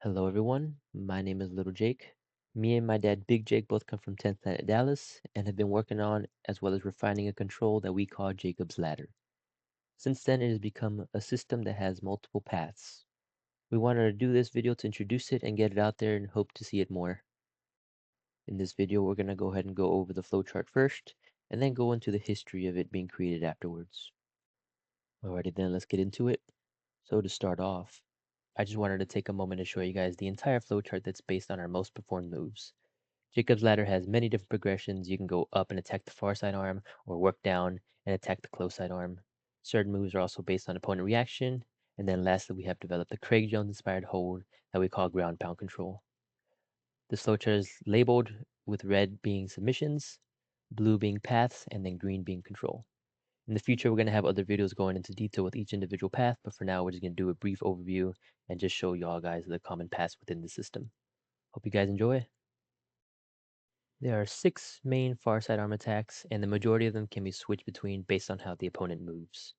Hello, everyone. My name is Little Jake. Me and my dad, Big Jake, both come from 10th Planet Dallas and have been working on as well as refining a control that we call Jacob's Ladder. Since then, it has become a system that has multiple paths. We wanted to do this video to introduce it and get it out there and hope to see it more. In this video, we're going to go ahead and go over the flowchart first and then go into the history of it being created afterwards. Alrighty then, let's get into it. So to start off, I just wanted to take a moment to show you guys the entire flowchart that's based on our most performed moves. Jacob's Ladder has many different progressions. You can go up and attack the far side arm, or work down and attack the close side arm. Certain moves are also based on opponent reaction. And then lastly, we have developed the Craig Jones inspired hold that we call ground pound control. This flowchart is labeled with red being submissions, blue being paths, and then green being control. In the future, we're going to have other videos going into detail with each individual path, but for now, we're just going to do a brief overview and just show y'all guys the common paths within the system. Hope you guys enjoy. There are 6 main far side arm attacks, and the majority of them can be switched between based on how the opponent moves.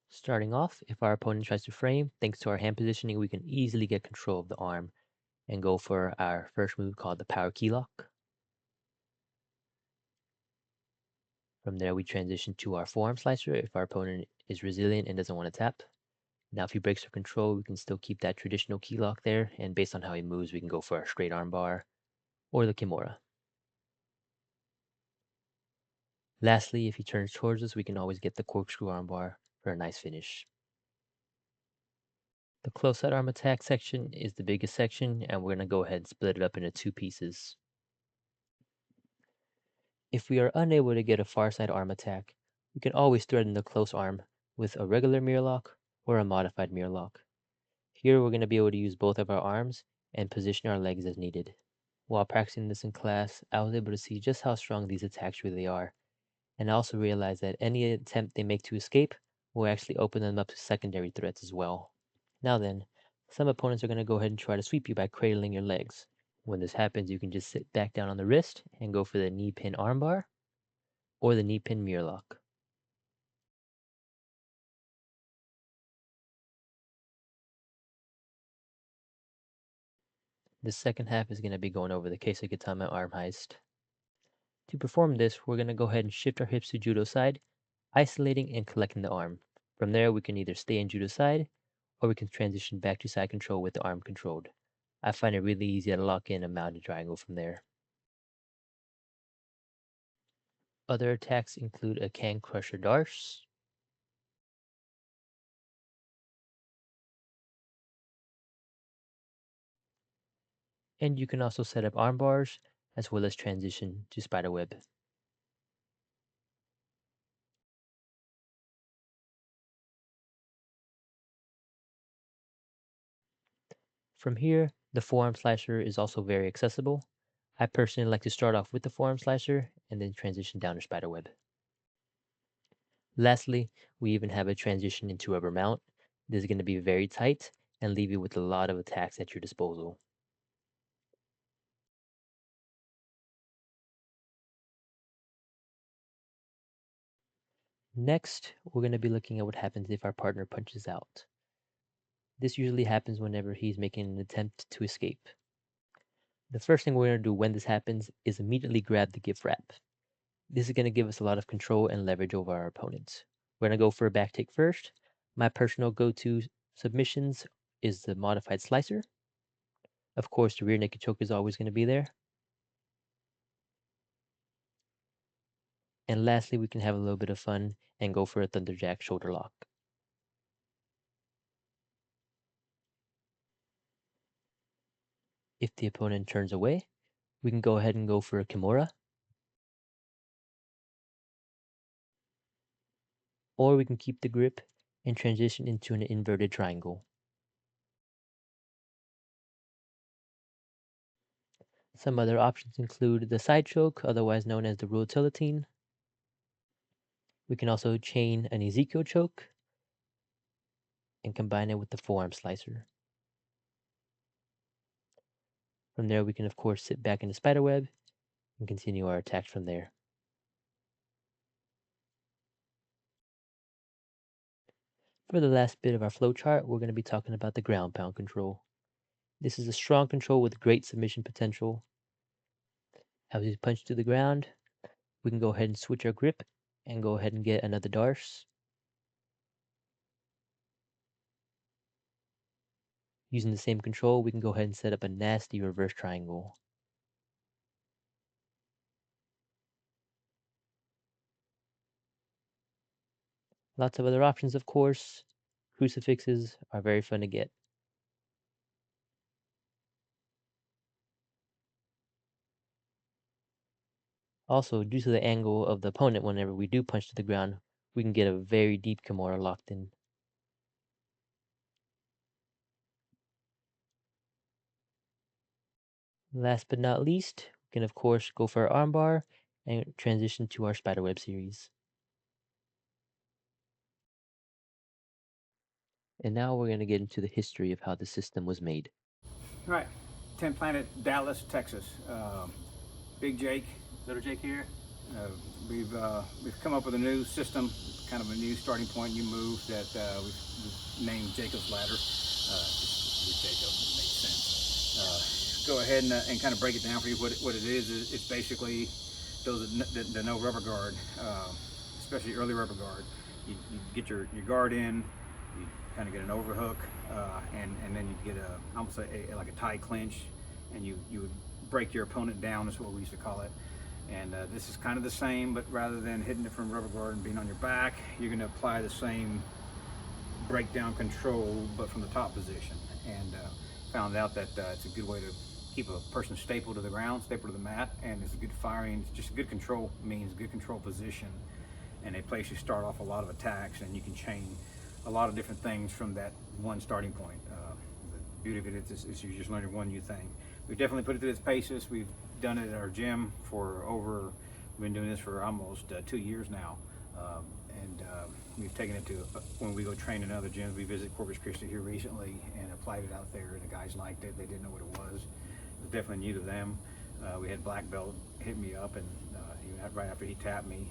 Starting off, if our opponent tries to frame, thanks to our hand positioning, we can easily get control of the arm and go for our first move called the power key lock. From there, we transition to our forearm slicer if our opponent is resilient and doesn't want to tap. Now, if he breaks our control, we can still keep that traditional key lock there, and based on how he moves, we can go for our straight arm bar or the Kimura. Lastly, if he turns towards us, we can always get the corkscrew arm bar for a nice finish. The close side arm attack section is the biggest section, and we're going to go ahead and split it up into 2 pieces. If we are unable to get a far side arm attack, we can always threaten the close arm with a regular mirror lock or a modified mirror lock. Here we're going to be able to use both of our arms and position our legs as needed. While practicing this in class, I was able to see just how strong these attacks really are, and I also realized that any attempt they make to escape will actually open them up to secondary threats as well. Now then, some opponents are going to go ahead and try to sweep you by cradling your legs. When this happens, you can just sit back down on the wrist and go for the knee pin armbar or the knee pin mirror lock. The second half is going to be going over the Kesa Gatame arm heist. To perform this, we're going to go ahead and shift our hips to judo side, isolating and collecting the arm. From there, we can either stay in judo side, or we can transition back to side control with the arm controlled. I find it really easy to lock in a mounted triangle from there. Other attacks include a can crusher darce, and you can also set up arm bars as well as transition to spiderweb. From here, the forearm slicer is also very accessible. I personally like to start off with the forearm slicer and then transition down to spiderweb. Lastly, we even have a transition into rubber mount. This is going to be very tight and leave you with a lot of attacks at your disposal. Next, we're going to be looking at what happens if our partner punches out. This usually happens whenever he's making an attempt to escape. The first thing we're going to do when this happens is immediately grab the gift wrap. This is going to give us a lot of control and leverage over our opponents. We're going to go for a back take first. My personal go-to submissions is the modified slicer. Of course, the rear naked choke is always going to be there. And lastly, we can have a little bit of fun and go for a thunderjack shoulder lock. If the opponent turns away, we can go ahead and go for a kimura, or we can keep the grip and transition into an inverted triangle. Some other options include the side choke, otherwise known as the rotillotine. We can also chain an Ezekiel choke and combine it with the forearm slicer. From there, we can of course sit back into spiderweb and continue our attacks from there. For the last bit of our flowchart, we're going to be talking about the ground pound control. This is a strong control with great submission potential. As we punch to the ground, we can go ahead and switch our grip and go ahead and get another darce. Using the same control, we can go ahead and set up a nasty reverse triangle. Lots of other options, of course. Crucifixes are very fun to get. Also, due to the angle of the opponent whenever we do punch to the ground, we can get a very deep Kimura locked in. Last but not least, we can of course go for our armbar and transition to our spiderweb series. And now we're going to get into the history of how the system was made. All right, 10 Planet, Dallas, Texas. Big Jake, Little Jake here. We've come up with a new system, kind of a new starting point, new move that we've named Jacob's Ladder. Just with Jacob, it makes sense. Go ahead and kind of break it down for you. What it is it's basically those that know rubber guard, especially early rubber guard. You get your guard in, you kind of get an overhook, and then you get almost like a tie clinch, and you would break your opponent down, is what we used to call it. And this is kind of the same, but rather than hitting it from rubber guard and being on your back, you're going to apply the same breakdown control, but from the top position. And found out that it's a good way to keep a person stapled to the ground, stapled to the mat, and it's a good firing, just a good control means good control position, and a place you start off a lot of attacks, and you can chain a lot of different things from that one starting point. The beauty of it is you're just learning one new thing. We've definitely put it through its paces. We've done it at our gym we've been doing this for almost 2 years now. We've taken it to, when we go train in other gyms, we visit Corpus Christi here recently and applied it out there, and the guys liked it. They didn't know what it was. It was definitely new to them. We had black belt hit me up, and right after he tapped me,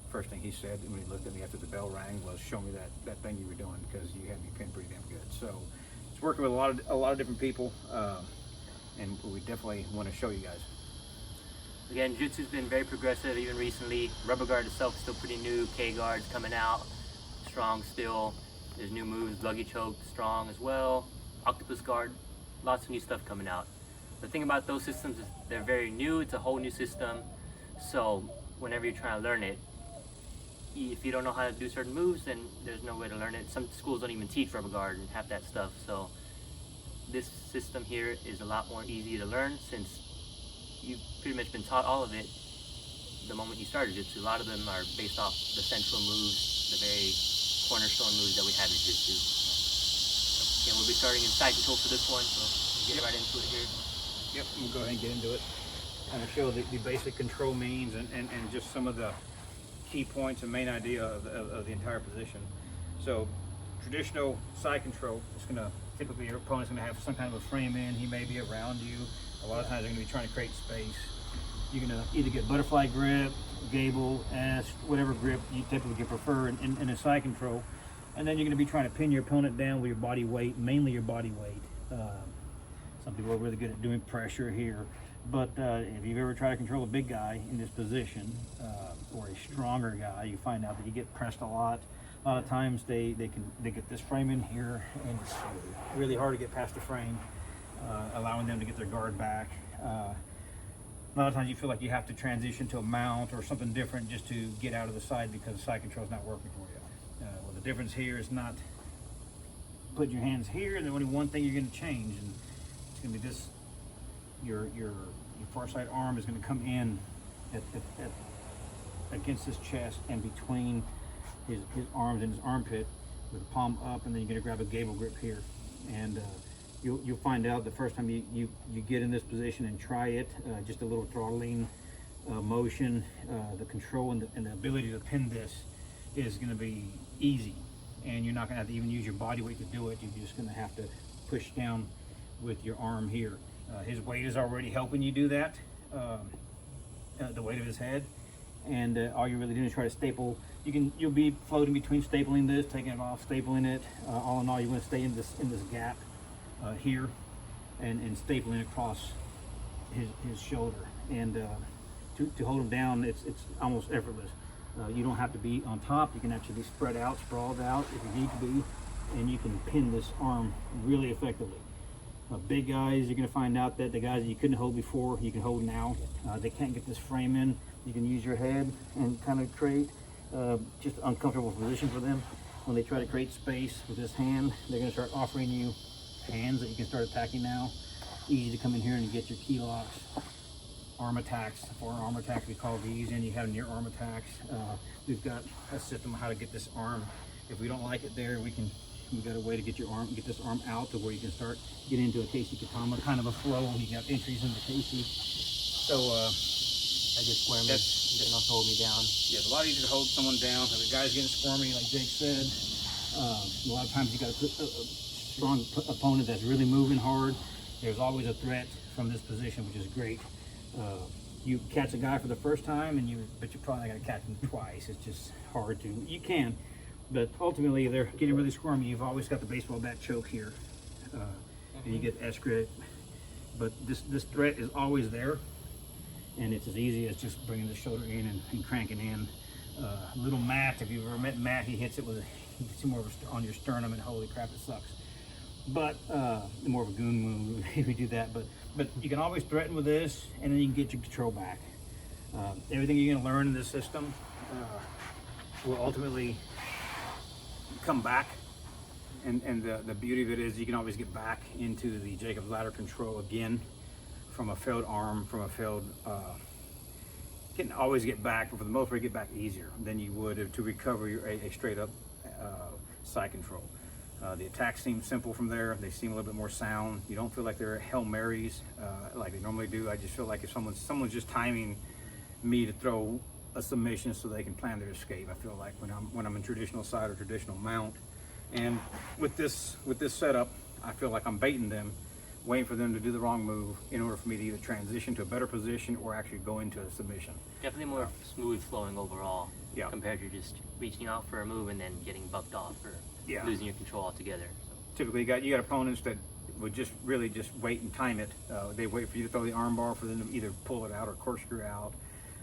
first thing he said when he looked at me after the bell rang was, "Show me that thing you were doing, because you had me pinned pretty damn good." So it's working with a lot of different people, and we definitely want to show you guys. Again, Jiu-Jitsu's been very progressive even recently. Rubber guard itself is still pretty new. K-guard's coming out, strong still. There's new moves, luggy choke, strong as well. Octopus guard, lots of new stuff coming out. The thing about those systems is they're very new. It's a whole new system. So whenever you're trying to learn it, if you don't know how to do certain moves, then there's no way to learn it. Some schools don't even teach rubber guard and have that stuff. So this system here is a lot more easy to learn, since you've pretty much been taught all of it the moment you started Jiu-Jitsu. A lot of them are based off the central moves, the very cornerstone moves that we have in Jiu-Jitsu. Again, we'll be starting in side control for this one, so we'll get right into it here. Yep, we'll go ahead and get into it. Kind of show the basic control means and just some of the key points and main idea of the entire position. So traditional side control is going to, typically your opponent's going to have some kind of a frame in. He may be around you. A lot of times they're going to be trying to create space. You're going to either get butterfly grip, gable, S, whatever grip you typically prefer in a side control. And then you're going to be trying to pin your opponent down with your body weight, mainly your body weight. Some people are really good at doing pressure here. But if you've ever tried to control a big guy in this position, or a stronger guy, you find out that you get pressed a lot. A lot of times they get this frame in here, and it's really hard to get past the frame, allowing them to get their guard back. A lot of times you feel like you have to transition to a mount or something different just to get out of the side, because the side control is not working for you. Well, the difference here is not putting your hands here, and the only one thing you're going to change, and it's going to be this. Your far side arm is going to come in against his chest and between his arms and his armpit, with the palm up, and then you're going to grab a gable grip here. And you'll find out the first time you get in this position and try it, just a little throttling motion, the control and the ability to pin this is going to be easy, and you're not going to have to even use your body weight to do it. You're just going to have to push down with your arm here. His weight is already helping you do that, the weight of his head, and all you're really doing is try to staple. You'll be floating between stapling this, taking it off, stapling it. All in all, you want to stay in this gap here, and stapling across his shoulder. And to hold him down, it's almost effortless. You don't have to be on top. You can actually be spread out, sprawled out if you need to be, and you can pin this arm really effectively. Big guys, you're going to find out that the guys that you couldn't hold before, you can hold now. They can't get this frame in. You can use your head and kind of create just an uncomfortable position for them. When they try to create space with this hand, they're going to start offering you hands that you can start attacking now. Easy to come in here and get your key locks. Arm attacks, forearm attacks we call these, and you have near arm attacks. We've got a system of how to get this arm. If we don't like it there, we've got a way to get this arm out to where you can start getting into a Kesa Gatame, kind of a flow. You got entries into Kesa. So I just square me, doesn't also hold me down. yeah, it's a lot easier to hold someone down. If the guy's getting squirmy, like Jake said, a lot of times you got a strong opponent that's really moving hard. There's always a threat from this position, which is great. You catch a guy for the first time, but you're probably not gonna catch him twice. It's just hard to. You can, but ultimately they're getting really squirmy. You've always got the baseball bat choke here, and you get S grip. But this threat is always there, and it's as easy as just bringing the shoulder in and cranking in. Little Matt, if you've ever met Matt, he hits it more on your sternum, and holy crap, it sucks. But more of a goon move if we do that. But you can always threaten with this, and then you can get your control back. Everything you're going to learn in this system will ultimately come back. And the beauty of it is you can always get back into the Jacob's ladder control again from a failed arm, from a failed. You can always get back, but for the most part, you get back easier than you would to recover a straight up side control. The attacks seem simple from there. They seem a little bit more sound. You don't feel like they're Hail Marys like they normally do. I just feel like if someone's just timing me to throw a submission so they can plan their escape. I feel like when I'm in traditional side or traditional mount, and with this setup, I feel like I'm baiting them, waiting for them to do the wrong move in order for me to either transition to a better position or actually go into a submission. Definitely more smooth flowing overall, Yeah. compared to just reaching out for a move and then getting bucked off or Yeah. losing your control altogether. So. Typically, you got opponents that would just wait and time it. They wait for you to throw the arm bar for them to either pull it out or corkscrew out.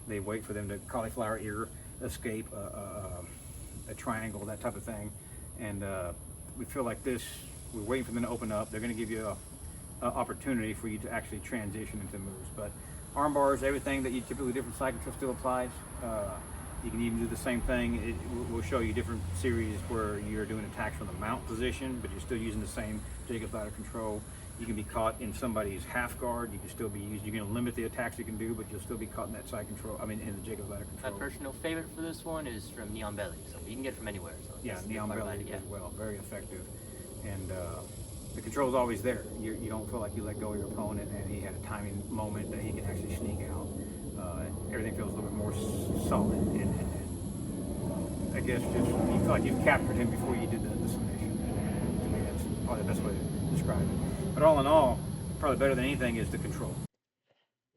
They wait for them to cauliflower ear escape a triangle, that type of thing. And we feel like this, we're waiting for them to open up. They're going to give you a opportunity for you to actually transition into moves. But arm bars, everything that you typically do from side control still applies. You can even do the same thing. We'll show you different series where you're doing attacks from the mount position, but you're still using the same Jacob's ladder control. You can be caught in somebody's half guard. You can still be used. You can limit the attacks you can do, but you'll still be caught in that side control. I mean, in the Jacob's ladder control. My personal favorite for this one is from Neon Belly, so you can get it from anywhere. So Yeah, Neon Belly yeah. as well. Very effective, and the control is always there. You don't feel like you let go of your opponent, and he had a timing moment that he can actually sneak out. Everything feels a little bit more solid, and I guess just you feel like you've captured him before you did the submission. And to me, that's probably the best way to describe it. But all in all, probably better than anything is the control.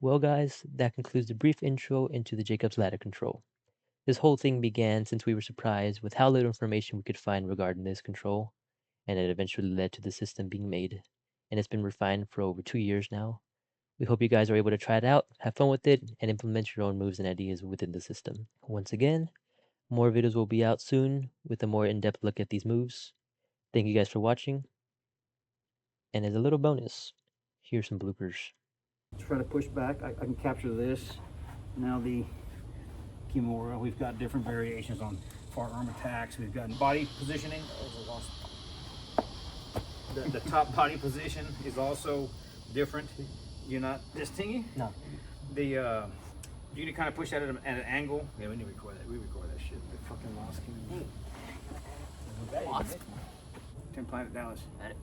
Well, guys, that concludes a brief intro into the Jacob's Ladder control. This whole thing began since we were surprised with how little information we could find regarding this control, and it eventually led to the system being made, and it's been refined for over 2 years now. We hope you guys are able to try it out, have fun with it, and implement your own moves and ideas within the system. Once again, more videos will be out soon with a more in-depth look at these moves. Thank you guys for watching, and as a little bonus, here's some bloopers. Try to push back. I can capture this. Now the Kimura, we've got different variations on forearm attacks. We've got body positioning. The top body position is also different. You're not this tingy. No. You need to kind of push that at an angle. Yeah, we need to record that. We record that shit. The fucking wasp. Wasp. 10 Planet Dallas. Got it.